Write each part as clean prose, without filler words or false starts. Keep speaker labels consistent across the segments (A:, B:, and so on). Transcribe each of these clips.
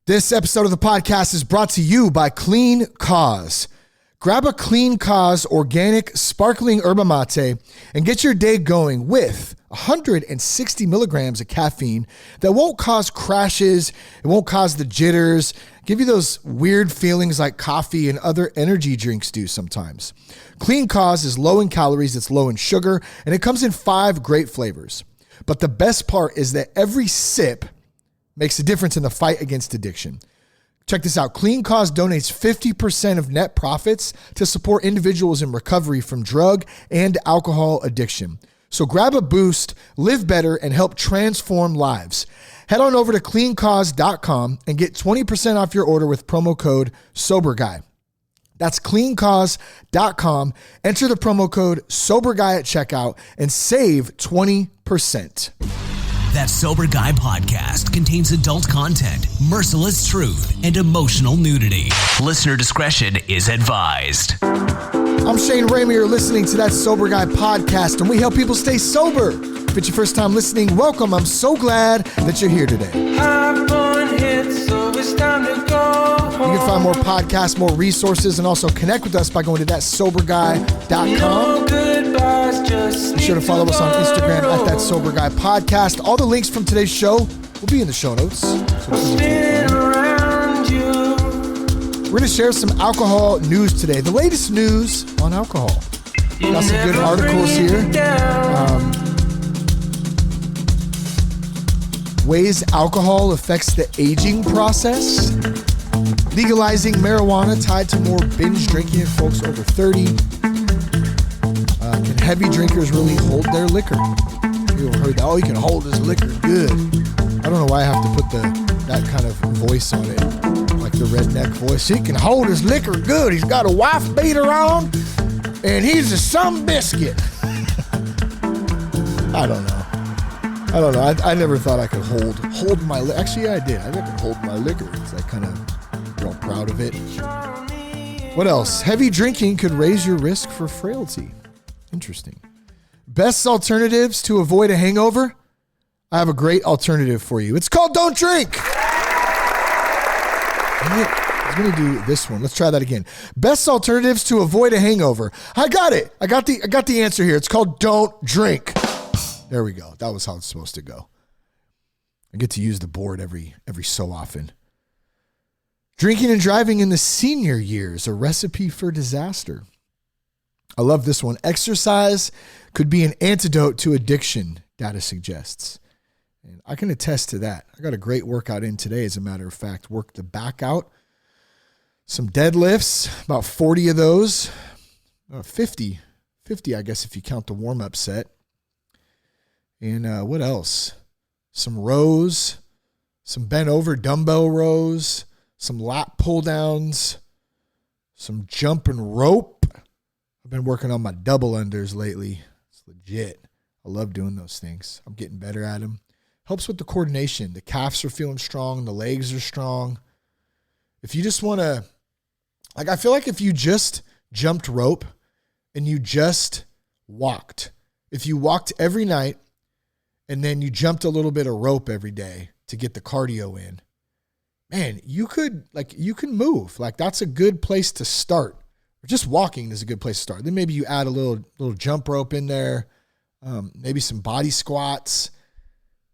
A: This episode of the podcast is brought to you by Clean Cause. Grab a Clean Cause organic sparkling yerba mate and get your day going with 160 milligrams of caffeine that won't cause crashes, it won't cause the jitters, give you those weird feelings like coffee and other energy drinks do sometimes. Clean Cause is low in calories, it's low in sugar, and it comes in 5 great flavors. But the best part is that every sip makes a difference in the fight against addiction. Check this out. Clean Cause donates 50% of net profits to support individuals in recovery from drug and alcohol addiction. So grab a boost, live better, and help transform lives. Head on over to cleancause.com and get 20% off your order with promo code SOBERGUY. That's cleancause.com. Enter the promo code SOBERGUY at checkout and save 20%.
B: That Sober Guy podcast contains adult content, merciless truth, and emotional nudity. Listener discretion is advised.
A: I'm Shane Ramey. You're listening to That Sober Guy podcast, and we help people stay sober. If it's your first time listening, welcome. I'm so glad that you're here today. You can find more podcasts, more resources, and also connect with us by going to thatsoberguy.com. Be sure to follow us on Instagram at That Sober Guy Podcast. All the links from today's show will be in the show notes. We're going to share some alcohol news today. The latest news on alcohol. Got some good articles here. Ways alcohol affects the aging process. Legalizing marijuana tied to more binge drinking in folks over 30. Can heavy drinkers really hold their liquor? People heard that. Oh, he can hold his liquor good. I don't know why I have to put that kind of voice on it, like the redneck voice. He can hold his liquor good. He's got a wife beater on, and he's a some biscuit. I don't know. I never thought I could hold my liquor. Actually, yeah, I did. I could hold my liquor. It's like kind of real proud of it. What else? Heavy drinking could raise your risk for frailty. Interesting. Best alternatives to avoid a hangover? I have a great alternative for you. It's called Don't Drink. I was going to do this one. Let's try that again. Best alternatives to avoid a hangover. I got it. I got the answer here. It's called Don't Drink. There we go. That was how it's supposed to go. I get to use the board every so often. Drinking and driving in the senior years, a recipe for disaster. I love this one. Exercise could be an antidote to addiction, data suggests. And I can attest to that. I got a great workout in today, as a matter of fact. Worked the back out. Some deadlifts, about 40 of those. 50, I guess, if you count the warm-up set. And what else? Some rows, some bent over dumbbell rows, some lat pull downs, some jump and rope. I've been working on my double unders lately. It's legit. I love doing those things. I'm getting better at them. Helps with the coordination. The calves are feeling strong. The legs are strong. If you just want to, I feel like if you just jumped rope and you just walked, if you walked every night and then you jumped a little bit of rope every day to get the cardio in, man, you can move. Like, that's a good place to start. Just walking is a good place to start. Then maybe you add a little jump rope in there, maybe some body squats,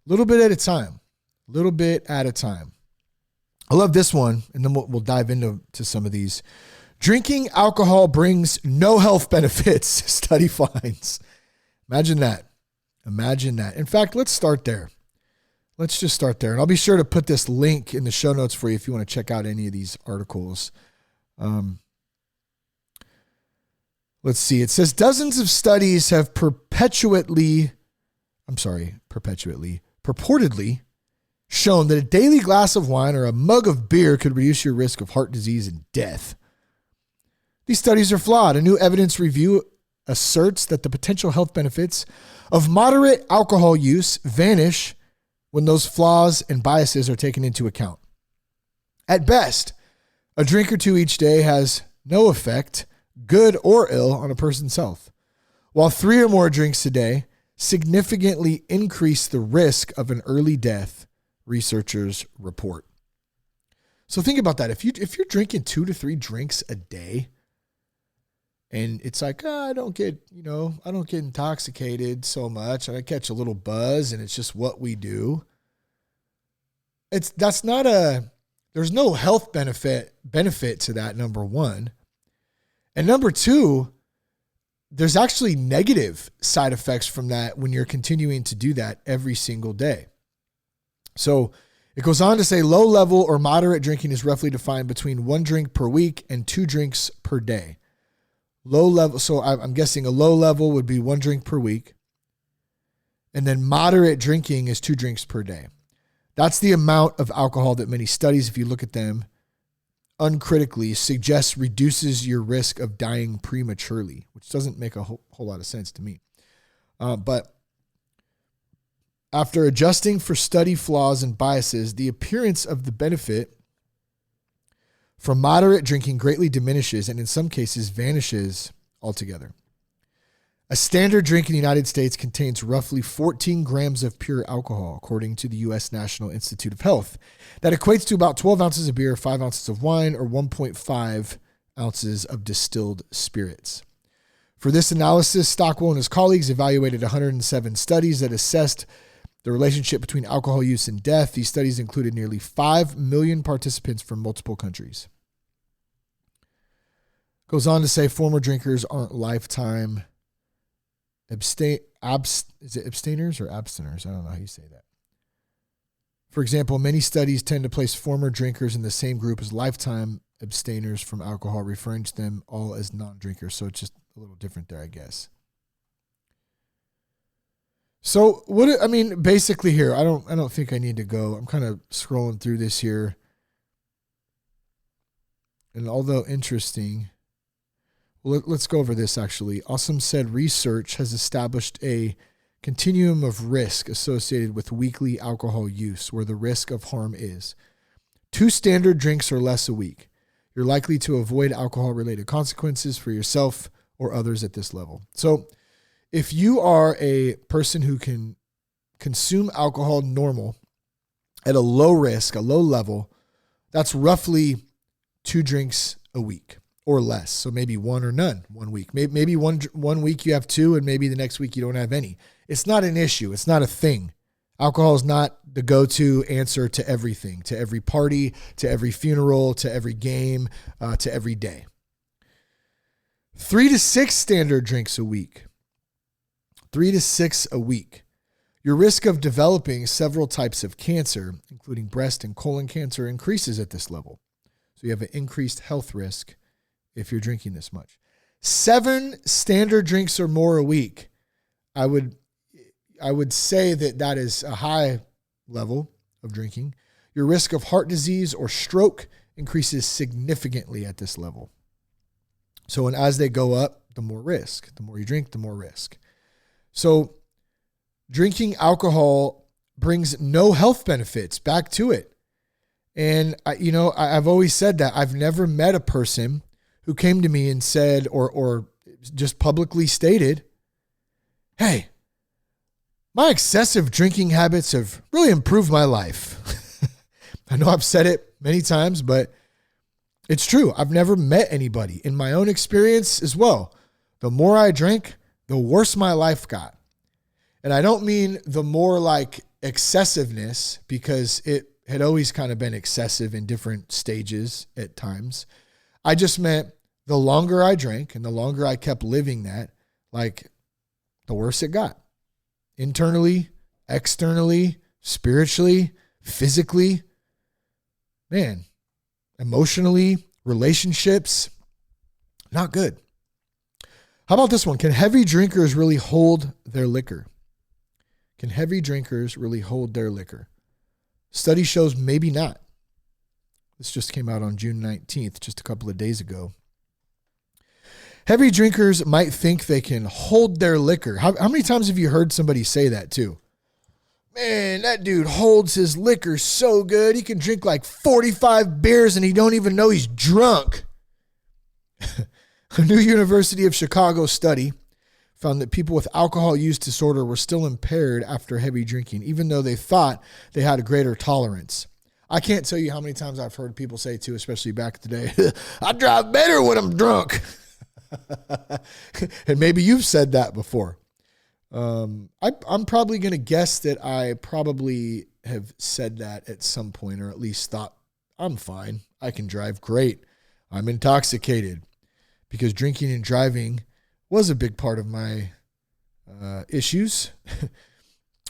A: a little bit at a time. I love this one, and then we'll dive into some of these. Drinking alcohol brings no health benefits, study finds. Imagine that. In fact, let's start there. Let's just start there. And I'll be sure to put this link in the show notes for you if you want to check out any of these articles. Let's see. It says dozens of studies have purportedly shown that a daily glass of wine or a mug of beer could reduce your risk of heart disease and death. These studies are flawed. A new evidence review asserts that the potential health benefits of moderate alcohol use vanish when those flaws and biases are taken into account. At best, a drink or two each day has no effect, good or ill, on a person's health, while 3 or more drinks a day significantly increase the risk of an early death, researchers report. So think about that. If you're drinking 2 to 3 drinks a day, and it's like, I don't get intoxicated so much, and I catch a little buzz, and it's just what we do. There's no health benefit to that, number one. And number two, there's actually negative side effects from that when you're continuing to do that every single day. So it goes on to say low level or moderate drinking is roughly defined between 1 drink per week and 2 drinks per day. Low level, so I'm guessing a low level would be 1 drink per week. And then moderate drinking is 2 drinks per day. That's the amount of alcohol that many studies, if you look at them uncritically, suggests reduces your risk of dying prematurely, which doesn't make a whole lot of sense to me. But after adjusting for study flaws and biases, the appearance of the benefit from moderate drinking greatly diminishes and in some cases vanishes altogether. A standard drink in the United States contains roughly 14 grams of pure alcohol, according to the U.S. National Institute of Health. That equates to about 12 ounces of beer, 5 ounces of wine, or 1.5 ounces of distilled spirits. For this analysis, Stockwell and his colleagues evaluated 107 studies that assessed the relationship between alcohol use and death. These studies included nearly 5 million participants from multiple countries. Goes on to say former drinkers aren't lifetime is it abstainers or abstiners? I don't know how you say that. For example, many studies tend to place former drinkers in the same group as lifetime abstainers from alcohol, referring to them all as non-drinkers. So it's just a little different there, I guess. So basically here, I don't think I need to go. I'm kind of scrolling through this here. And although interesting, let's go over this actually. Awesome said research has established a continuum of risk associated with weekly alcohol use where the risk of harm is 2 standard drinks or less a week. You're likely to avoid alcohol-related consequences for yourself or others at this level. So if you are a person who can consume alcohol normal at a low risk, a low level, that's roughly 2 drinks a week. Or less. So maybe 1 or none 1 week. Maybe one week you have 2 and maybe the next week you don't have any. It's not an issue. It's not a thing. Alcohol is not the go-to answer to everything, to every party, to every funeral, to every game, to every day. 3 to 6 standard drinks a week. 3 to 6 a week. Your risk of developing several types of cancer, including breast and colon cancer, increases at this level. So you have an increased health risk if you're drinking this much. 7 standard drinks or more a week. I would say that is a high level of drinking. Your risk of heart disease or stroke increases significantly at this level. So, and as they go up, the more risk. The more you drink, the more risk. So drinking alcohol brings no health benefits. Back to it. And I've always said that I've never met a person who came to me and said, or just publicly stated, hey, my excessive drinking habits have really improved my life. I know I've said it many times, but it's true. I've never met anybody in my own experience as well. The more I drank, the worse my life got. And I don't mean the more like excessiveness, because it had always kind of been excessive in different stages at times. I just meant the longer I drank and the longer I kept living that, like the worse it got. Internally, externally, spiritually, physically, man, emotionally, relationships, not good. How about this one? Can heavy drinkers really hold their liquor? Can heavy drinkers really hold their liquor? Study shows maybe not. This just came out on June 19th, just a couple of days ago. Heavy drinkers might think they can hold their liquor. How many times have you heard somebody say that too? Man, that dude holds his liquor so good. He can drink like 45 beers and he don't even know he's drunk. A new University of Chicago study found that people with alcohol use disorder were still impaired after heavy drinking, even though they thought they had a greater tolerance. I can't tell you how many times I've heard people say too, especially back in the day, I drive better when I'm drunk. And maybe you've said that before. I'm probably going to guess that I probably have said that at some point, or at least thought, I'm fine. I can drive great. I'm intoxicated, because drinking and driving was a big part of my issues.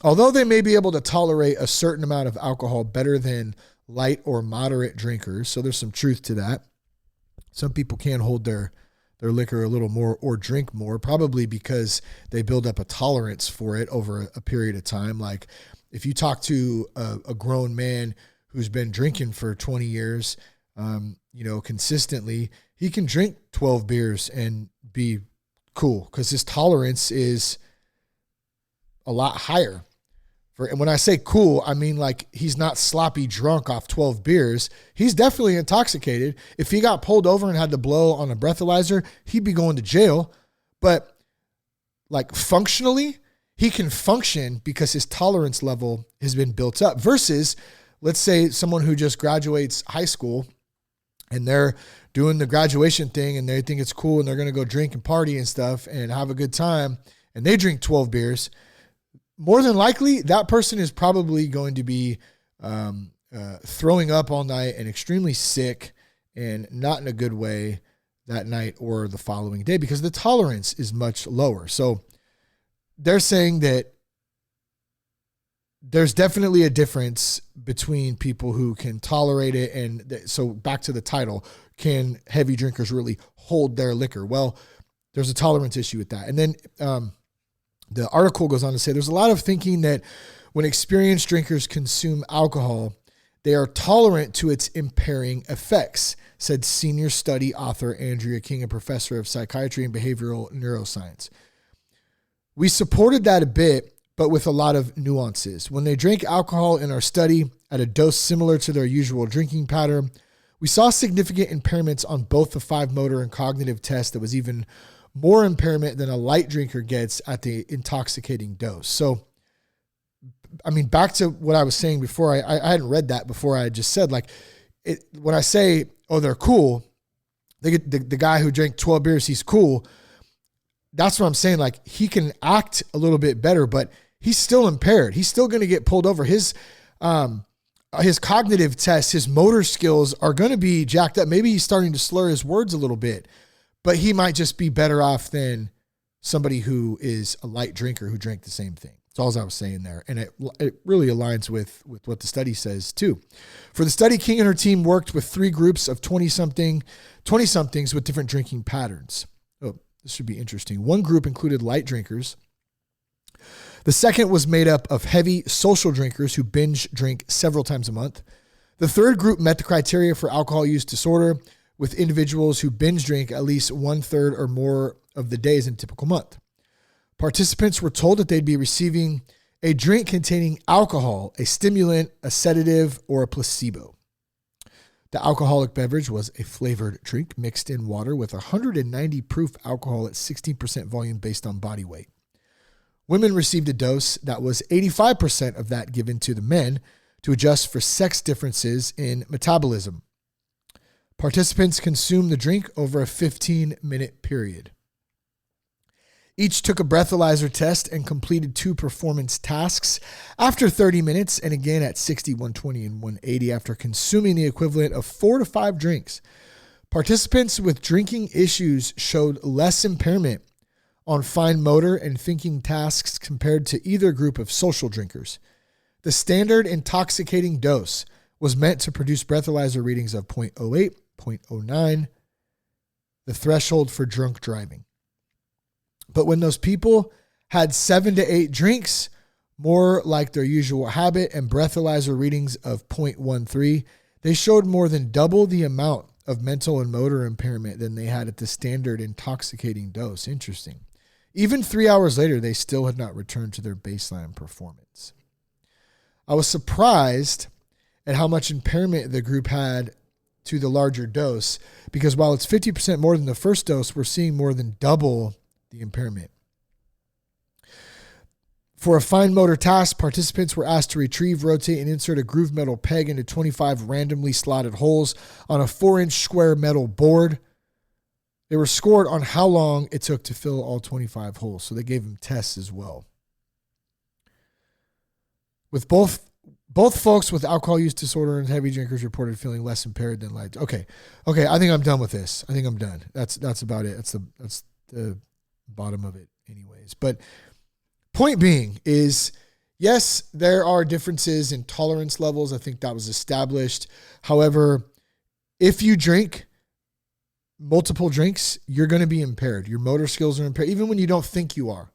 A: Although they may be able to tolerate a certain amount of alcohol better than light or moderate drinkers, so there's some truth to that. Some people can hold their liquor a little more or drink more, probably because they build up a tolerance for it over a period of time. Like if you talk to a grown man who's been drinking for 20 years, consistently, he can drink 12 beers and be cool because his tolerance is a lot higher. And when I say cool, I mean like he's not sloppy drunk off 12 beers. He's definitely intoxicated. If he got pulled over and had to blow on a breathalyzer, he'd be going to jail. But like functionally, he can function because his tolerance level has been built up. Versus, let's say someone who just graduates high school and they're doing the graduation thing and they think it's cool and they're going to go drink and party and stuff and have a good time, and they drink 12 beers. More than likely, that person is probably going to be throwing up all night and extremely sick and not in a good way that night or the following day because the tolerance is much lower. So they're saying that there's definitely a difference between people who can tolerate it. And so back to the title, can heavy drinkers really hold their liquor? Well, there's a tolerance issue with that. And then the article goes on to say there's a lot of thinking that when experienced drinkers consume alcohol, they are tolerant to its impairing effects, said senior study author Andrea King, a professor of psychiatry and behavioral neuroscience. We supported that a bit, but with a lot of nuances. When they drank alcohol in our study at a dose similar to their usual drinking pattern, we saw significant impairments on both the 5 motor and cognitive tests that was even more impairment than a light drinker gets at the intoxicating dose. So, I mean, back to what I was saying before, I hadn't read that before. I just said, like, when I say, oh, they're cool, the guy who drank 12 beers, he's cool. That's what I'm saying. Like, he can act a little bit better, but he's still impaired. He's still going to get pulled over. His cognitive tests, his motor skills are going to be jacked up. Maybe he's starting to slur his words a little bit. But he might just be better off than somebody who is a light drinker who drank the same thing. That's all I was saying there. And it really aligns with what the study says too. For the study, King and her team worked with 3 groups of 20-somethings with different drinking patterns. Oh, this should be interesting. One group included light drinkers. The second was made up of heavy social drinkers who binge drink several times a month. The third group met the criteria for alcohol use disorder, with individuals who binge drink at least 1/3 or more of the days in a typical month. Participants were told that they'd be receiving a drink containing alcohol, a stimulant, a sedative, or a placebo. The alcoholic beverage was a flavored drink mixed in water with 190 proof alcohol at 16% volume based on body weight. Women received a dose that was 85% of that given to the men to adjust for sex differences in metabolism. Participants consumed the drink over a 15-minute period. Each took a breathalyzer test and completed 2 performance tasks after 30 minutes and again at 60, 120, and 180 after consuming the equivalent of 4 to 5 drinks. Participants with drinking issues showed less impairment on fine motor and thinking tasks compared to either group of social drinkers. The standard intoxicating dose was meant to produce breathalyzer readings of 0.08, 0.09, the threshold for drunk driving. But when those people had 7 to 8 drinks, more like their usual habit, and breathalyzer readings of 0.13, they showed more than double the amount of mental and motor impairment than they had at the standard intoxicating dose. Interesting. Even 3 hours later, they still had not returned to their baseline performance. I was surprised at how much impairment the group had to the larger dose, because while it's 50% more than the first dose, we're seeing more than double the impairment. For a fine motor task, participants were asked to retrieve, rotate, and insert a groove metal peg into 25 randomly slotted holes on a 4-inch square metal board. They were scored on how long it took to fill all 25 holes, so they gave them tests as well. With both folks with alcohol use disorder and heavy drinkers reported feeling less impaired than light. Okay, I think I'm done with this. I think I'm done. That's about it. That's the bottom of it anyways. But point being is, yes, there are differences in tolerance levels. I think that was established. However, if you drink multiple drinks, you're going to be impaired. Your motor skills are impaired, even when you don't think you are.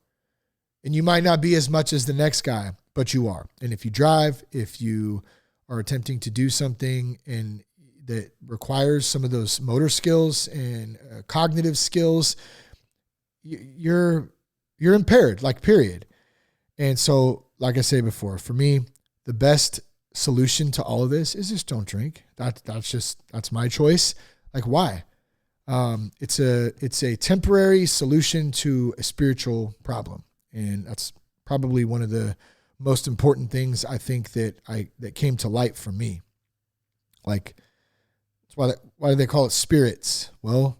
A: And you might not be as much as the next guy, but you are. And if you drive, if you are attempting to do something and that requires some of those motor skills and cognitive skills, you're impaired, like, period. And so, like I said before, for me, the best solution to all of this is just don't drink. That's my choice. Like, why? It's a temporary solution to a spiritual problem. And that's probably one of the most important things I think that came to light for me. Like, that's why do they call it spirits? Well,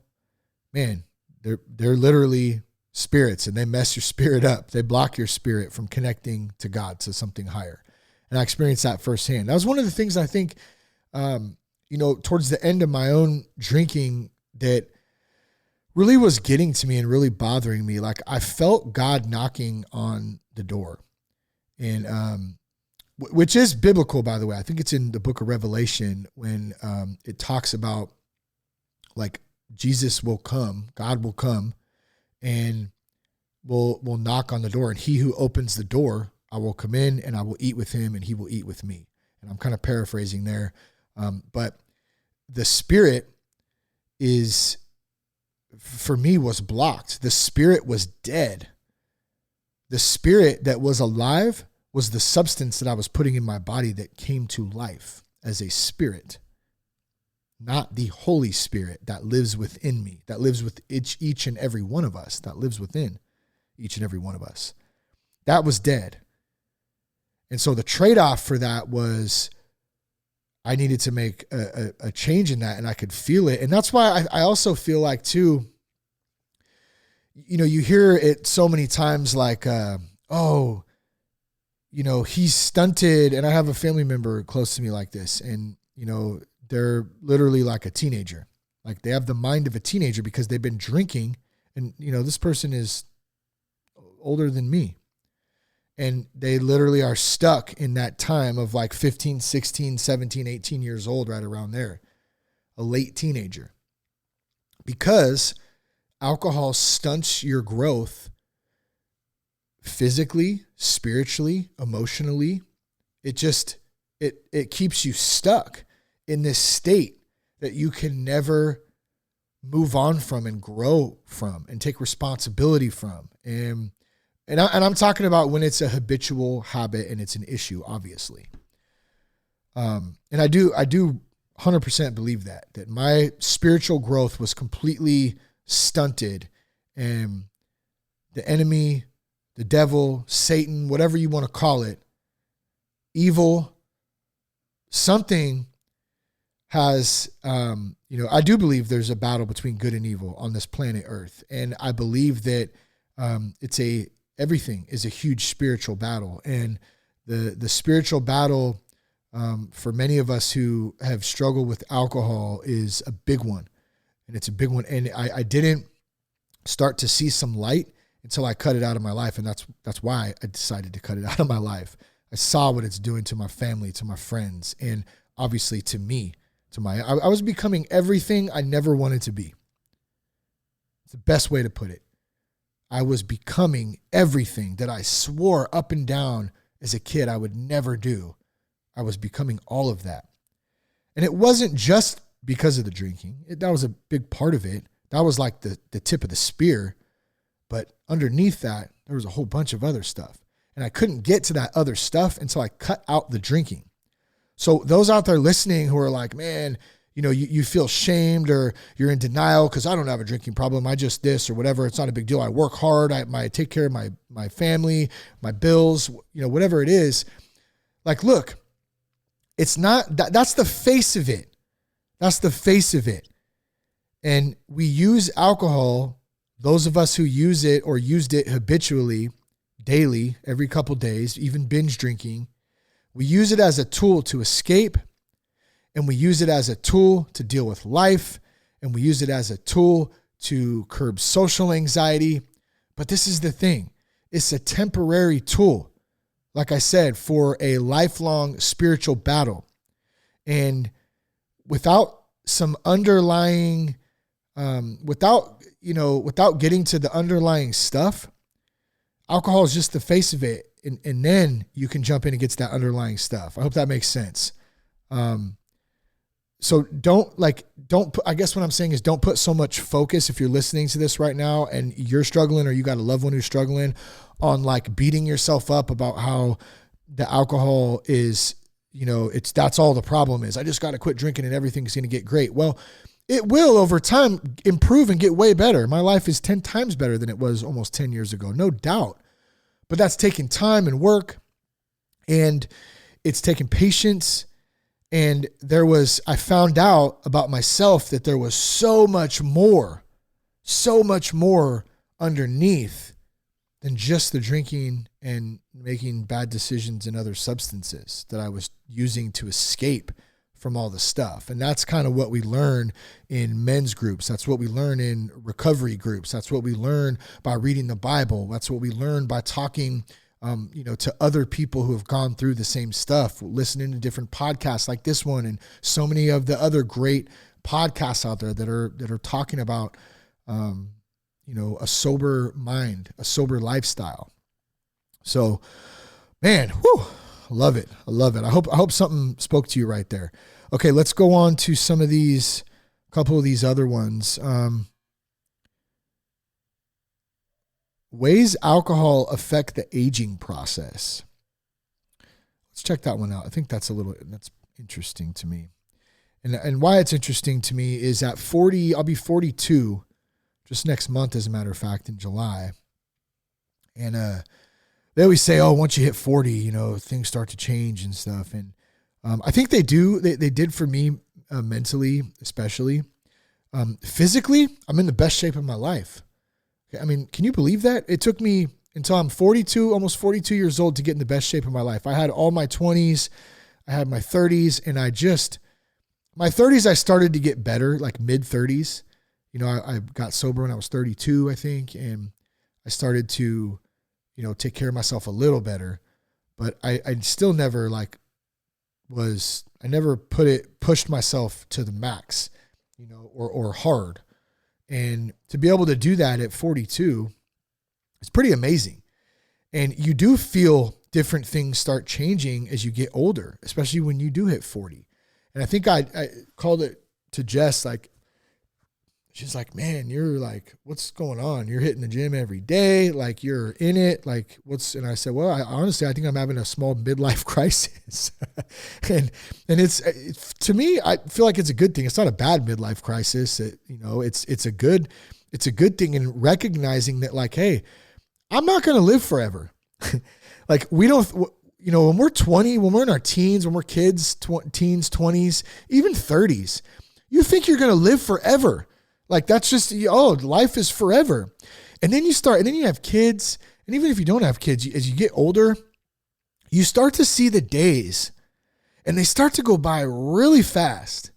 A: man, they're literally spirits, and they mess your spirit up. They block your spirit from connecting to God, to something higher. And I experienced that firsthand. That was one of the things I think, towards the end of my own drinking that really was getting to me and really bothering me. Like, I felt God knocking on the door, and which is biblical, by the way. I think it's in the book of Revelation when it talks about, like, Jesus will come, God will come, and will knock on the door, and he who opens the door, I will come in and I will eat with him and he will eat with me. And I'm kind of paraphrasing there. But the spirit for me, was blocked. The spirit was dead. The spirit that was alive was the substance that I was putting in my body that came to life as a spirit, not the Holy Spirit that lives within me, that lives with each and every one of us, that lives within each and every one of us. That was dead. And so the trade-off for that was I needed to make a change in that, and I could feel it. And that's why I also feel like, too, you hear it so many times, like, he's stunted. And I have a family member close to me like this, and, they're literally like a teenager. Like, they have the mind of a teenager because they've been drinking, and, this person is older than me. And they literally are stuck in that time of like 15, 16, 17, 18 years old, right around there, a late teenager. Because alcohol stunts your growth physically, spiritually, emotionally. It keeps you stuck in this state that you can never move on from and grow from and take responsibility from. And I'm talking about when it's a habitual habit and it's an issue, obviously. And I do 100% believe that my spiritual growth was completely stunted, and the enemy, the devil, Satan, whatever you want to call it, evil, something has, I do believe there's a battle between good and evil on this planet Earth. And I believe that everything is a huge spiritual battle. And the spiritual battle for many of us who have struggled with alcohol is a big one. And it's a big one. And I didn't start to see some light until I cut it out of my life. And that's why I decided to cut it out of my life. I saw what it's doing to my family, to my friends, and obviously to me. I was becoming everything I never wanted to be. It's the best way to put it. I was becoming everything that I swore up and down as a kid I would never do. I was becoming all of that. And it wasn't just because of the drinking. That was a big part of it. That was like the tip of the spear. But underneath that, there was a whole bunch of other stuff. And I couldn't get to that other stuff until I cut out the drinking. So those out there listening who are like, man, you feel shamed or you're in denial because I don't have a drinking problem. I just this or whatever. It's not a big deal. I work hard. I take care of my family, my bills, whatever it is. Like, look, it's not that's the face of it. That's the face of it. And we use alcohol, those of us who use it or used it habitually, daily, every couple days, even binge drinking, we use it as a tool to escape, and we use it as a tool to deal with life, and we use it as a tool to curb social anxiety. But this is the thing. It's a temporary tool, like I said, for a lifelong spiritual battle. And without some underlying, without getting to the underlying stuff, alcohol is just the face of it. And then you can jump in and get to that underlying stuff. I hope that makes sense. So I guess what I'm saying is don't put so much focus if you're listening to this right now and you're struggling or you got a loved one who's struggling on like beating yourself up about how the alcohol is, that's all the problem is. I just got to quit drinking and everything's going to get great. Well, it will over time improve and get way better. My life is 10 times better than it was almost 10 years ago, no doubt. But that's taking time and work, and it's taking patience. And I found out about myself that there was so much more underneath than just the drinking and making bad decisions and other substances that I was using to escape from all the stuff. And that's kind of what we learn in men's groups. That's what we learn in recovery groups. That's what we learn by reading the Bible. That's what we learn by talking to other people who have gone through the same stuff, listening to different podcasts like this one and so many of the other great podcasts out there that are talking about, a sober mind, a sober lifestyle. So, man, I love it. I love it. I hope something spoke to you right there. Okay, let's go on to a couple of these other ones. Ways alcohol affect the aging process. Let's check that one out. I think that's interesting to me. And why it's interesting to me is at 40, I'll be 42 just next month, as a matter of fact, in July. And they always say, oh, once you hit 40, things start to change and stuff. And I think they do. They did for me mentally, especially. Physically, I'm in the best shape of my life. I mean, can you believe that? It took me until I'm 42, almost 42 years old to get in the best shape of my life. I had all my 20s, I had my 30s, and my 30s, I started to get better, like mid 30s. I got sober when I was 32, I think, and I started to, take care of myself a little better, but I still never I never pushed myself to the max, or hard. And to be able to do that at 42 is pretty amazing. And you do feel different things start changing as you get older, especially when you do hit 40. And I think I called it to Jess, she's like, man, you're what's going on? You're hitting the gym every day. Like you're in it. And I said, well, honestly, I think I'm having a small midlife crisis. and it's to me, I feel like it's a good thing. It's not a bad midlife crisis. It's a good thing in recognizing that hey, I'm not going to live forever. We don't, when we're 20, when we're in our teens, when we're kids, teens, 20s, even 30s, you think you're going to live forever. That's just, life is forever. And then you have kids. And even if you don't have kids, as you get older, you start to see the days and they start to go by really fast.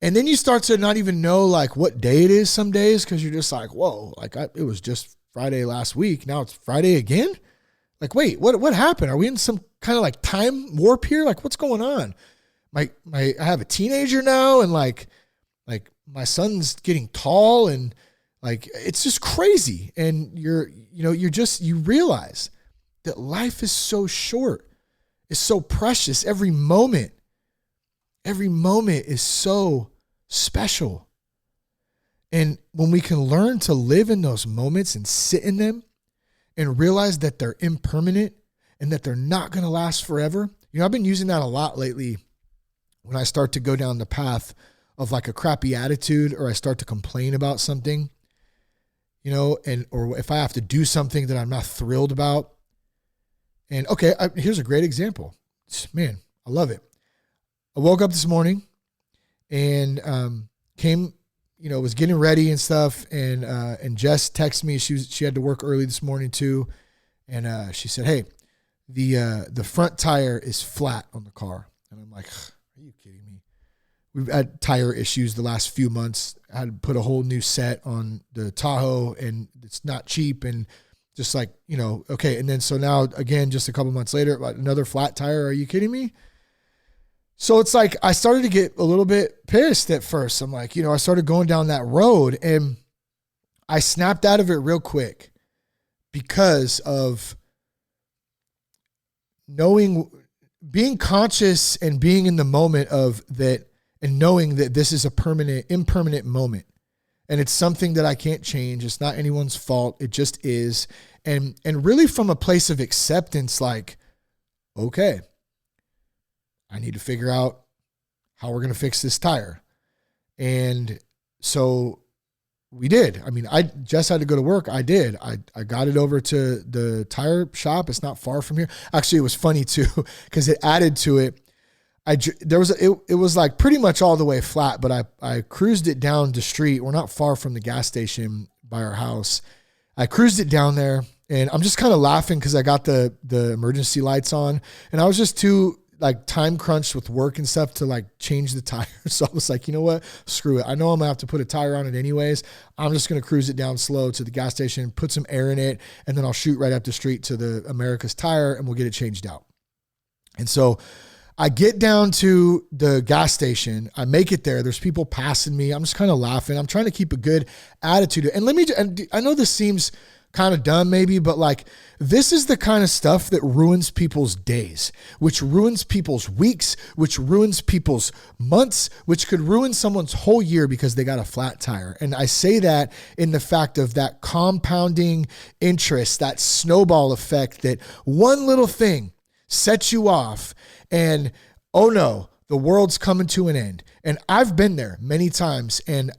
A: And then you start to not even know what day it is some days. Cause you're just whoa, it was just Friday last week. Now it's Friday again. Wait, what happened? Are we in some kind of time warp here? What's going on? I have a teenager now and my son's getting tall and it's just crazy. And you realize that life is so short. It's so precious. Every moment is so special. And when we can learn to live in those moments and sit in them and realize that they're impermanent and that they're not going to last forever. I've been using that a lot lately when I start to go down the path of like a crappy attitude, or I start to complain about something, or if I have to do something that I'm not thrilled about. And okay, here's a great example. Man, I love it. I woke up this morning and was getting ready and stuff. And Jess texted me. She had to work early this morning too. And she said, hey, the front tire is flat on the car. And I'm like, are you kidding me? We've had tire issues the last few months. I had to put a whole new set on the Tahoe, and it's not cheap. And just like, okay. And then, so now again, just a couple months later, another flat tire. Are you kidding me? So it's like, I started to get a little bit pissed at first. I'm like, I started going down that road, and I snapped out of it real quick because of being conscious and being in the moment of that, and knowing that this is a impermanent moment. And it's something that I can't change. It's not anyone's fault. It just is. And really from a place of acceptance, like, okay, I need to figure out how we're going to fix this tire. And so we did. I mean, I just had to go to work. I did. I got it over to the tire shop. It's not far from here. Actually, it was funny too, because it added to it. It was like pretty much all the way flat, but I cruised it down the street. We're not far from the gas station by our house. I cruised it down there, and I'm just kind of laughing because I got the emergency lights on, and I was just too like time crunched with work and stuff to like change the tire. So I was like, you know what? Screw it. I know I'm gonna have to put a tire on it anyways. I'm just going to cruise it down slow to the gas station, put some air in it, and then I'll shoot right up the street to the America's Tire, and we'll get it changed out. And so I get down to the gas station. I make it there. There's people passing me. I'm just kind of laughing. I'm trying to keep a good attitude. And I know this seems kind of dumb maybe, but like, this is the kind of stuff that ruins people's days, which ruins people's weeks, which ruins people's months, which could ruin someone's whole year because they got a flat tire. And I say that in the fact of that compounding interest, that snowball effect, that one little thing sets you off, and oh no, the world's coming to an end. And I've been there many times, and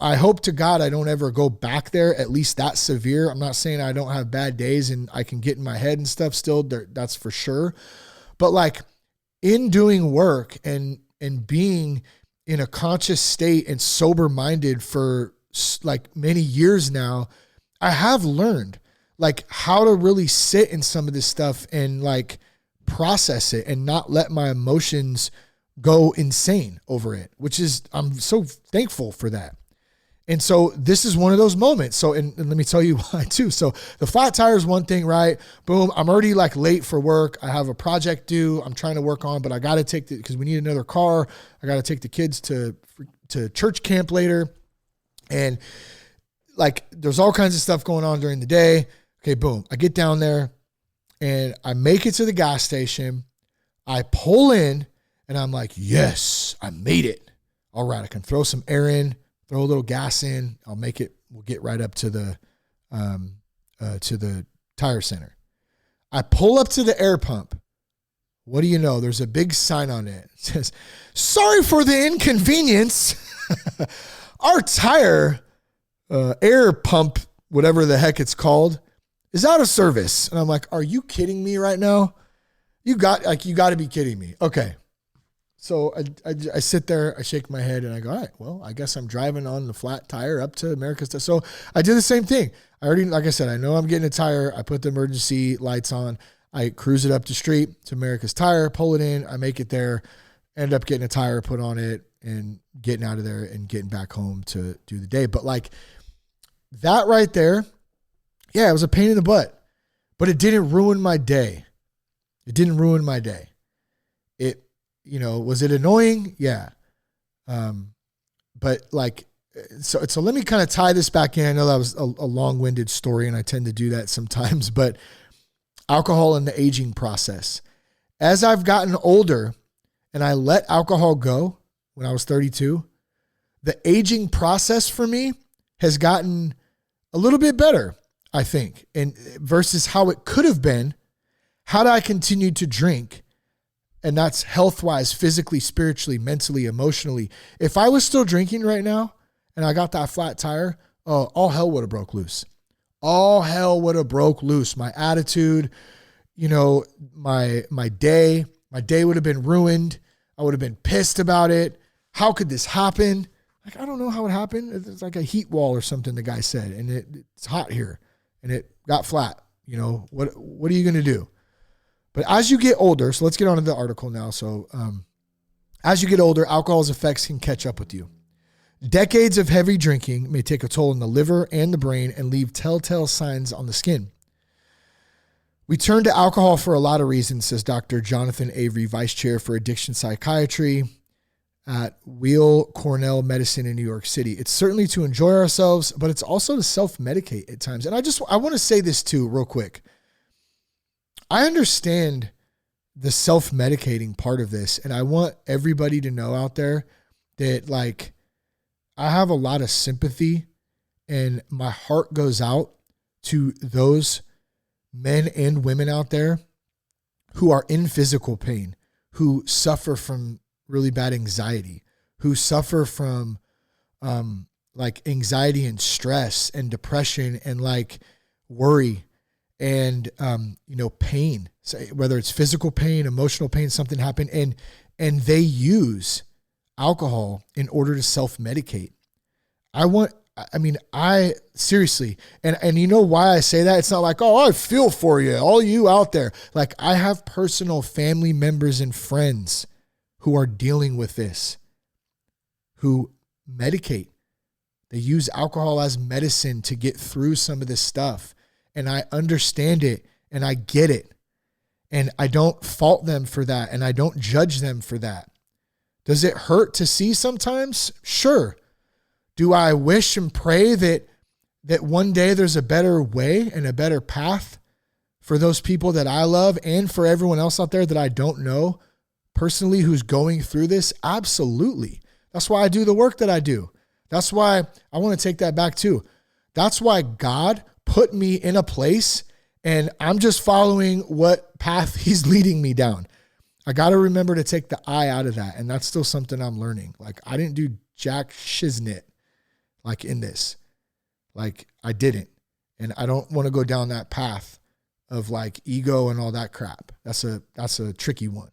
A: I hope to God I don't ever go back there, at least that severe. I'm not saying I don't have bad days and I can get in my head and stuff still, that's for sure. But like, in doing work and being in a conscious state and sober minded for like many years now, I have learned like how to really sit in some of this stuff and like process it and not let my emotions go insane over it, which is, I'm so thankful for that. And so this is one of those moments. So, and let me tell you why too. So the flat tire is one thing, right? Boom. I'm already like late for work. I have a project due. I'm trying to work on, but I got to take because we need another car. I got to take the kids to church camp later. And like, there's all kinds of stuff going on during the day. Okay. Boom. I get down there and I make it to the gas station. I pull in, and I'm like, yes, I made it. All right, I can throw some air in, throw a little gas in. I'll make it. We'll get right up to the tire center. I pull up to the air pump. What do you know? There's a big sign on it. It says, sorry for the inconvenience. Our tire air pump, whatever the heck it's called, is out of service. And I'm like, are you kidding me right now? You got to be kidding me. Okay. So I sit there, I shake my head, and I go, all right, well, I guess I'm driving on the flat tire up to America's Tire. So I did the same thing. I already, like I said, I know I'm getting a tire. I put the emergency lights on. I cruise it up the street to America's Tire, pull it in. I make it there, end up getting a tire put on it and getting out of there and getting back home to do the day. But like that right there, yeah, it was a pain in the butt, but it didn't ruin my day. It didn't ruin my day. It, was it annoying? Yeah. But like, so let me kind of tie this back in. I know that was a long-winded story, and I tend to do that sometimes, but alcohol and the aging process. As I've gotten older and I let alcohol go when I was 32, the aging process for me has gotten a little bit better, I think, and versus how it could have been had I continued to drink And that's health-wise, physically, spiritually, mentally, emotionally. If I was still drinking right now and I got that flat tire, oh, all hell would have broke loose. All hell would have broke loose. My attitude, my day would have been ruined. I would have been pissed about it. How could this happen? Like, I don't know how it happened. It's like a heat wall or something, the guy said, and it's hot here and it got flat. What are you going to do? But as you get older, so let's get on to the article now. So as you get older, alcohol's effects can catch up with you. Decades of heavy drinking may take a toll on the liver and the brain and leave telltale signs on the skin. We turn to alcohol for a lot of reasons, says Dr. Jonathan Avery, Vice Chair for Addiction Psychiatry at Weill Cornell Medicine in New York City. It's certainly to enjoy ourselves, but it's also to self-medicate at times. And I want to say this too, real quick. I understand the self-medicating part of this, and I want everybody to know out there that, like, I have a lot of sympathy and my heart goes out to those men and women out there who are in physical pain, who suffer from really bad anxiety, who suffer from like anxiety and stress and depression and like worry and, pain, so whether it's physical pain, emotional pain, something happened, and they use alcohol in order to self-medicate. I seriously, and you know why I say that? It's not like, oh, I feel for you, all you out there. Like, I have personal family members and friends who are dealing with this, who medicate. They use alcohol as medicine to get through some of this stuff. And I understand it and I get it. And I don't fault them for that. And I don't judge them for that. Does it hurt to see sometimes? Sure. Do I wish and pray that one day there's a better way and a better path for those people that I love and for everyone else out there that I don't know personally who's going through this? Absolutely. That's why I do the work that I do. That's why I want to take that back too. That's why God put me in a place and I'm just following what path he's leading me down. I got to remember to take the I out of that. And that's still something I'm learning. Like, I didn't do jack shiznit like in this. Like, I didn't. And I don't want to go down that path of like ego and all that crap. That's a tricky one.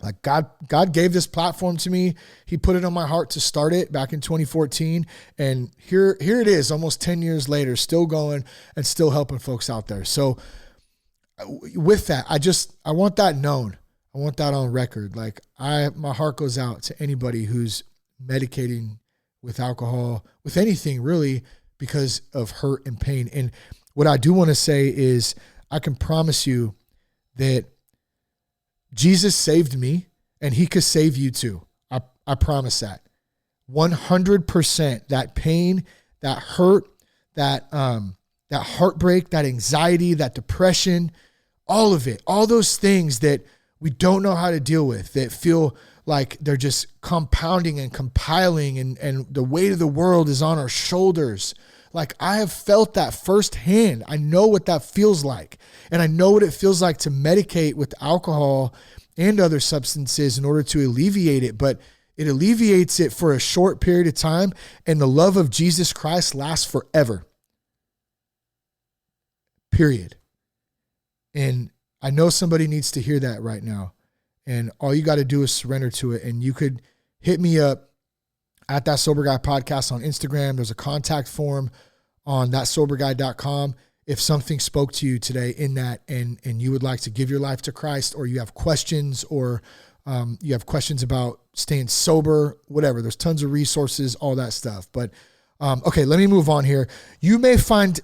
A: Like, God gave this platform to me. He put it on my heart to start it back in 2014. And here it is, almost 10 years later, still going and still helping folks out there. So with that, I want that known. I want that on record. Like, my heart goes out to anybody who's medicating with alcohol, with anything really, because of hurt and pain. And what I do want to say is, I can promise you that Jesus saved me and he could save you too. I promise that. 100%. That pain, that hurt, that heartbreak, that anxiety, that depression, all of it, all those things that we don't know how to deal with, that feel like they're just compounding and compiling and the weight of the world is on our shoulders. Like, I have felt that firsthand. I know what that feels like. And I know what it feels like to medicate with alcohol and other substances in order to alleviate it. But it alleviates it for a short period of time. And the love of Jesus Christ lasts forever. Period. And I know somebody needs to hear that right now. And all you got to do is surrender to it. And you could hit me up at That Sober Guy Podcast on Instagram. There's a contact form on thatsoberguy.com. If something spoke to you today in that and you would like to give your life to Christ, or you have questions, or you have questions about staying sober, whatever, there's tons of resources, all that stuff. But okay, let me move on here. You may find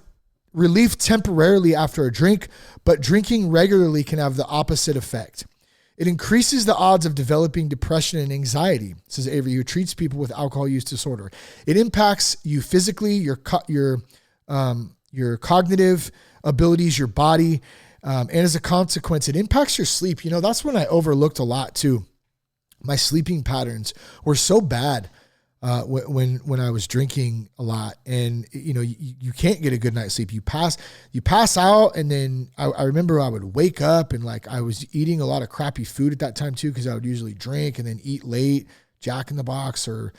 A: relief temporarily after a drink, but drinking regularly can have the opposite effect. It increases the odds of developing depression and anxiety, says Avery, who treats people with alcohol use disorder. It impacts you physically, your cognitive abilities, your body, and as a consequence, it impacts your sleep. You know, that's when I overlooked a lot too. My sleeping patterns were so bad. when I was drinking a lot, and you can't get a good night's sleep. You pass out, and then I remember I would wake up and like I was eating a lot of crappy food at that time too, because I would usually drink and then eat late, Jack in the Box or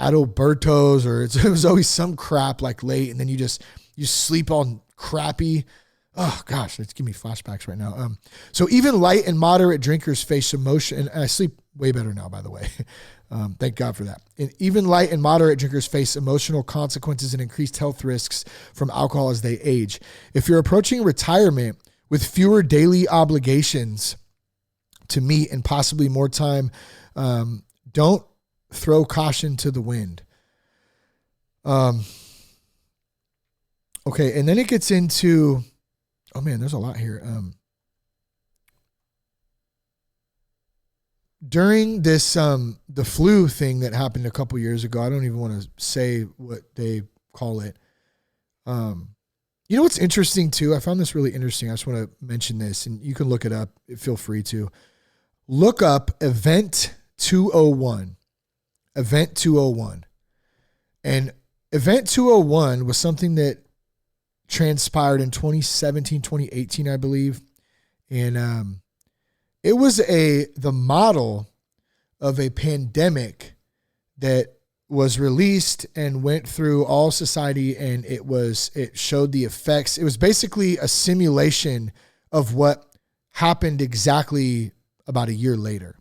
A: Adalberto's, or it was always some crap like late, and then you sleep all crappy. Oh gosh, it's giving me flashbacks right now. So even light and moderate drinkers face emotion, and I sleep way better now, by the way. Thank God for that. And even light and moderate drinkers face emotional consequences and increased health risks from alcohol as they age. If you're approaching retirement with fewer daily obligations to meet and possibly more time, don't throw caution to the wind. Okay, and then it gets into, oh man, there's a lot here. During this, the flu thing that happened a couple years ago, I don't even want to say what they call it. You know what's interesting too? I found this really interesting. I just want to mention this, and you can look it up. Feel free to look up Event 201. Event 201. And Event 201 was something that transpired in 2017, 2018, I believe. And it was the model of a pandemic that was released and went through all society, and it showed the effects. It was basically a simulation of what happened exactly about a year later.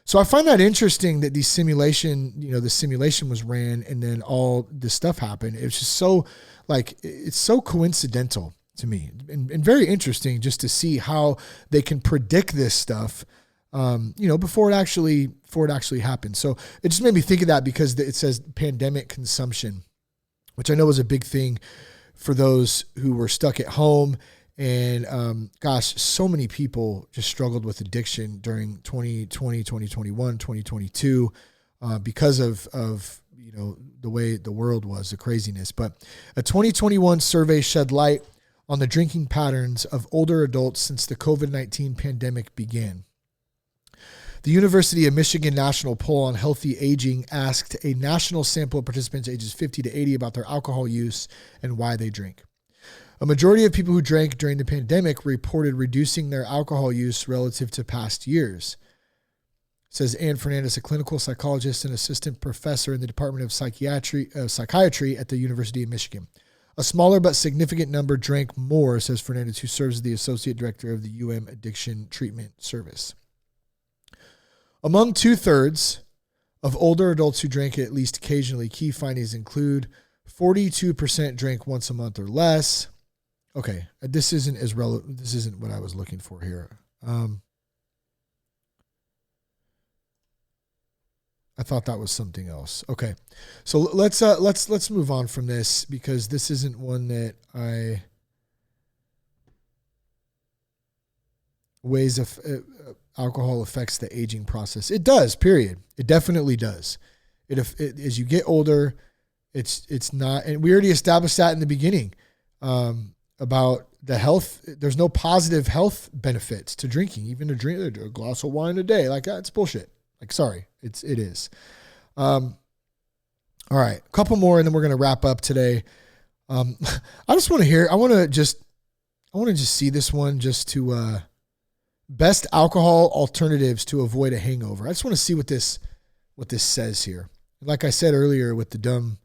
A: So I find that interesting that the simulation was ran and then all this stuff happened. It's just so it's so coincidental to me, and very interesting just to see how they can predict this stuff, before it actually happened. So it just made me think of that, because it says pandemic consumption, which I know was a big thing for those who were stuck at home. And so many people just struggled with addiction during 2020, 2021, 2022, because of the way the world was, the craziness. But a 2021 survey shed light on the drinking patterns of older adults since the COVID-19 pandemic began. The University of Michigan National Poll on Healthy Aging asked a national sample of participants ages 50 to 80 about their alcohol use and why they drink. A majority of people who drank during the pandemic reported reducing their alcohol use relative to past years, says Ann Fernandez, a clinical psychologist and assistant professor in the Department of Psychiatry at the University of Michigan. A smaller but significant number drank more, says Fernandez, who serves as the associate director of the UM Addiction Treatment Service. Among 2/3 of older adults who drank at least occasionally, key findings include 42% drank once a month or less. Okay, this isn't as relevant. This isn't what I was looking for here. I thought that was something else. Okay, so let's move on from this, because this isn't one that ways of alcohol affects the aging process. It does. Period. It definitely does. As you get older, it's not, and we already established that in the beginning. About the health, there's no positive health benefits to drinking. Even to drink a glass of wine a day, like that's bullshit. Like, sorry, it is. All right, a couple more, and then we're gonna wrap up today. I just want to hear. I want to just see this one just to best alcohol alternatives to avoid a hangover. I just want to see what this says here. Like I said earlier with the dumb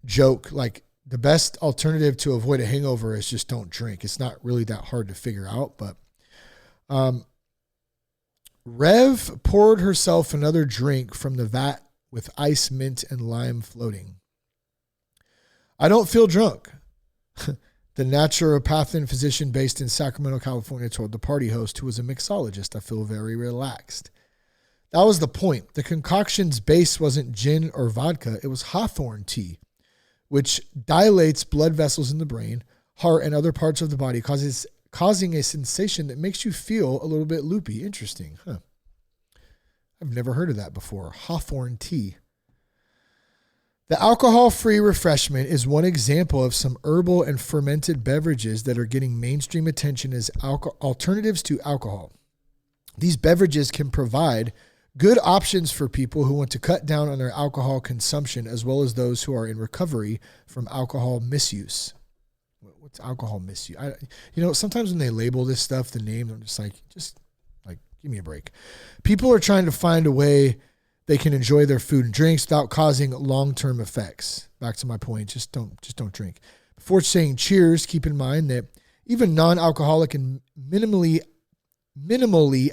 A: joke, like, the best alternative to avoid a hangover is just don't drink. It's not really that hard to figure out, but Rev poured herself another drink from the vat with ice, mint, and lime floating. I don't feel drunk. The naturopathic physician based in Sacramento, California, told the party host, who was a mixologist, I feel very relaxed. That was the point. The concoction's base wasn't gin or vodka. It was hawthorn tea, which dilates blood vessels in the brain, heart, and other parts of the body, causing a sensation that makes you feel a little bit loopy. Interesting, huh? I've never heard of that before. Hawthorn tea. The alcohol-free refreshment is one example of some herbal and fermented beverages that are getting mainstream attention as alternatives to alcohol. These beverages can provide Good options for people who want to cut down on their alcohol consumption, as well as those who are in recovery from alcohol misuse. What's alcohol misuse? Sometimes when they label this stuff, the names, I'm just like, give me a break. People are trying to find a way they can enjoy their food and drinks without causing long-term effects. Back to my point, just don't drink. Before saying cheers, keep in mind that even non-alcoholic and minimally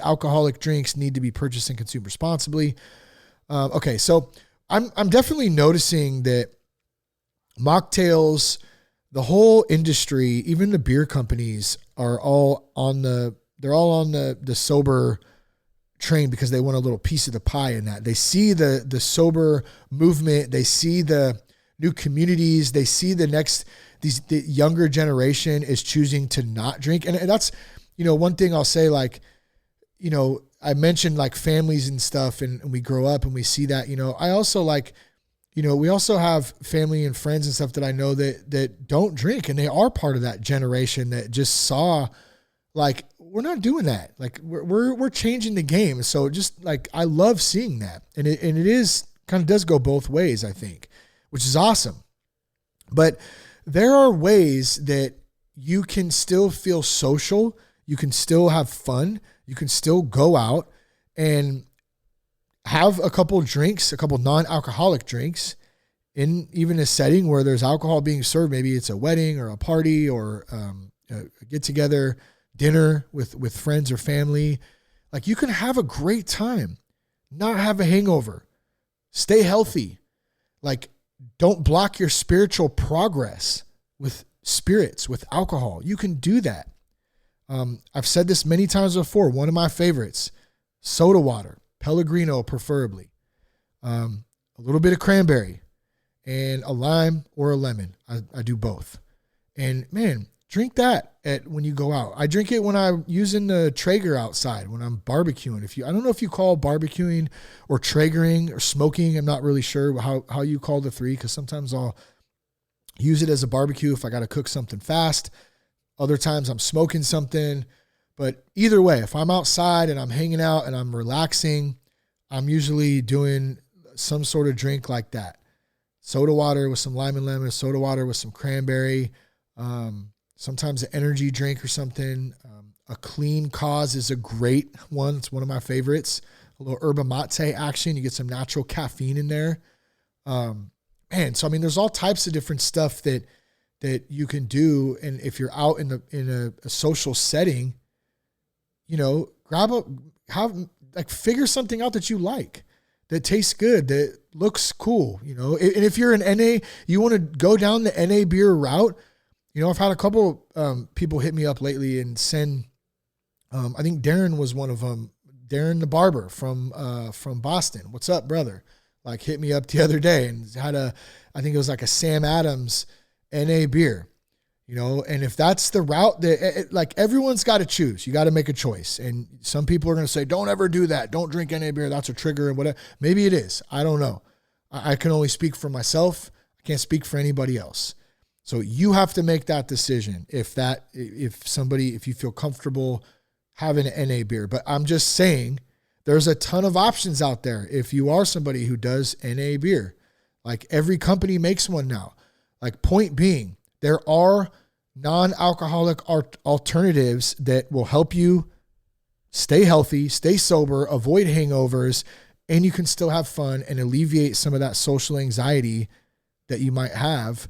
A: alcoholic drinks need to be purchased and consumed responsibly. Okay, so I'm definitely noticing that mocktails, the whole industry, even the beer companies are all on the sober train because they want a little piece of the pie in that. They see the sober movement, they see the new communities, they see the younger generation is choosing to not drink. And that's, one thing I'll say, I mentioned like families and stuff and we grow up and we see that, I also we also have family and friends and stuff that I know that don't drink, and they are part of that generation that just saw we're not doing that. We're changing the game. So just I love seeing that. And it is kind of does go both ways, I think, which is awesome. But there are ways that you can still feel social. You can still have fun. You can still go out and have a couple drinks, a couple non-alcoholic drinks in even a setting where there's alcohol being served. Maybe it's a wedding or a party or a get together, dinner with friends or family. You can have a great time, not have a hangover, stay healthy. Don't block your spiritual progress with spirits, with alcohol. You can do that. I've said this many times before. One of my favorites, soda water, Pellegrino preferably, a little bit of cranberry and a lime or a lemon. I do both. And man, drink that when you go out. I drink it when I'm using the Traeger outside, when I'm barbecuing. I don't know if you call barbecuing or Traegering or smoking. I'm not really sure how you call the three, because sometimes I'll use it as a barbecue if I got to cook something fast. Other times I'm smoking something. But either way, if I'm outside and I'm hanging out and I'm relaxing, I'm usually doing some sort of drink like that. Soda water with some lime and lemon, soda water with some cranberry, sometimes an energy drink or something. A clean cause is a great one. It's one of my favorites. A little yerba mate action. You get some natural caffeine in there. So there's all types of different stuff that you can do. And if you're out in a social setting, figure something out that you like, that tastes good, that looks cool, And if you're an NA, you want to go down the NA beer route. I've had a couple people hit me up lately and send, I think Darren was one of them, Darren the barber from Boston. What's up, brother? Hit me up the other day and had I think it was a Sam Adams NA beer, and if that's the route that everyone's got to choose, you got to make a choice. And some people are going to say, don't ever do that. Don't drink NA beer. That's a trigger and whatever. Maybe it is. I don't know. I can only speak for myself. I can't speak for anybody else. So you have to make that decision if you feel comfortable having an NA beer. But I'm just saying there's a ton of options out there. If you are somebody who does NA beer, every company makes one now. Point being, there are non-alcoholic alternatives that will help you stay healthy, stay sober, avoid hangovers, and you can still have fun and alleviate some of that social anxiety that you might have,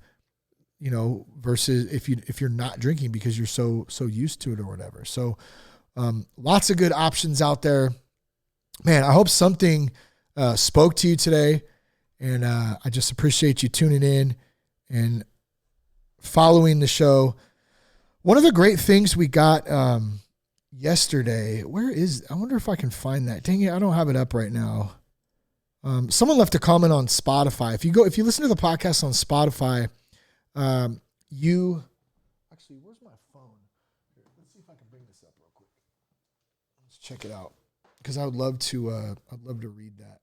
A: versus if you're not drinking because you're so used to it or whatever. So lots of good options out there. Man, I hope something spoke to you today, and I just appreciate you tuning in and following the show. One of the great things we got yesterday, I wonder if I can find that. Dang it, I don't have it up right now. Someone left a comment on Spotify. If you listen to the podcast on Spotify, actually, where's my phone? Here, let's see if I can bring this up real quick. Let's check it out, because I would love to read that.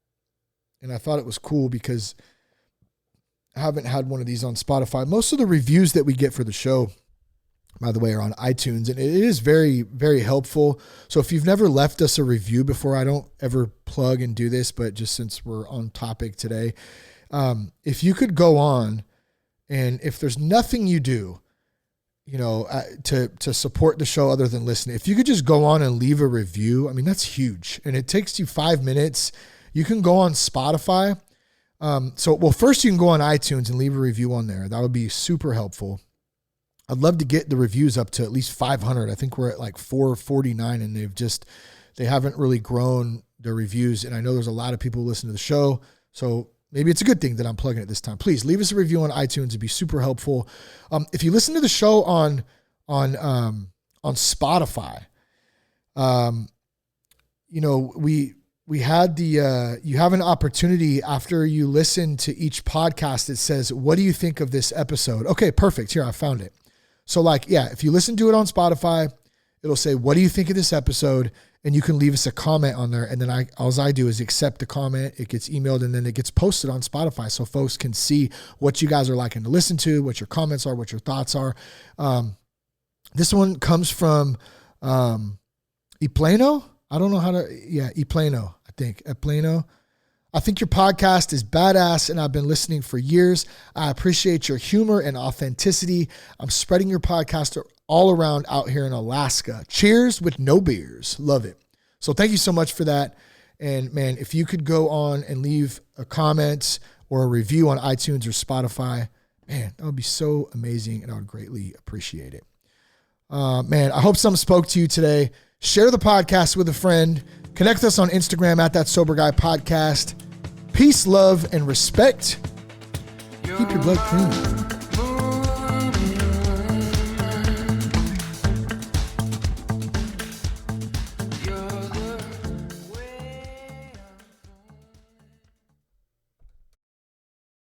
A: And I thought it was cool because I haven't had one of these on Spotify. Most of the reviews that we get for the show by the way, are on iTunes, and it is very, very helpful. So if you've never left us a review before, I don't ever plug and do this, but just since we're on topic today, if you could go on, and if there's nothing you do, to support the show other than listening, if you could just go on and leave a review, I mean, that's huge. And it takes you 5 minutes. You can go on Spotify. First you can go on iTunes and leave a review on there. That would be super helpful. I'd love to get the reviews up to at least 500. I think we're at like 449, and they haven't really grown their reviews. And I know there's a lot of people who listen to the show, so maybe it's a good thing that I'm plugging it this time. Please leave us a review on iTunes. It'd be super helpful. If you listen to the show on Spotify, we had you have an opportunity after you listen to each podcast. It says, what do you think of this episode? Okay, perfect. Here, I found it. So if you listen to it on Spotify, it'll say, what do you think of this episode? And you can leave us a comment on there. And then all I do is accept the comment. It gets emailed, and then it gets posted on Spotify so folks can see what you guys are liking to listen to, what your comments are, what your thoughts are. This one comes from Eplano. I don't know Eplano, I think. Eplano. I think your podcast is badass, and I've been listening for years. I appreciate your humor and authenticity. I'm spreading your podcast all around out here in Alaska. Cheers with no beers. Love it. So thank you so much for that. And man, if you could go on and leave a comment or a review on iTunes or Spotify, man, that would be so amazing, and I would greatly appreciate it. Man, I hope something spoke to you today. Share the podcast with a friend. Connect us on Instagram at That Sober Guy Podcast. Peace, love, and respect. Keep your blood clean.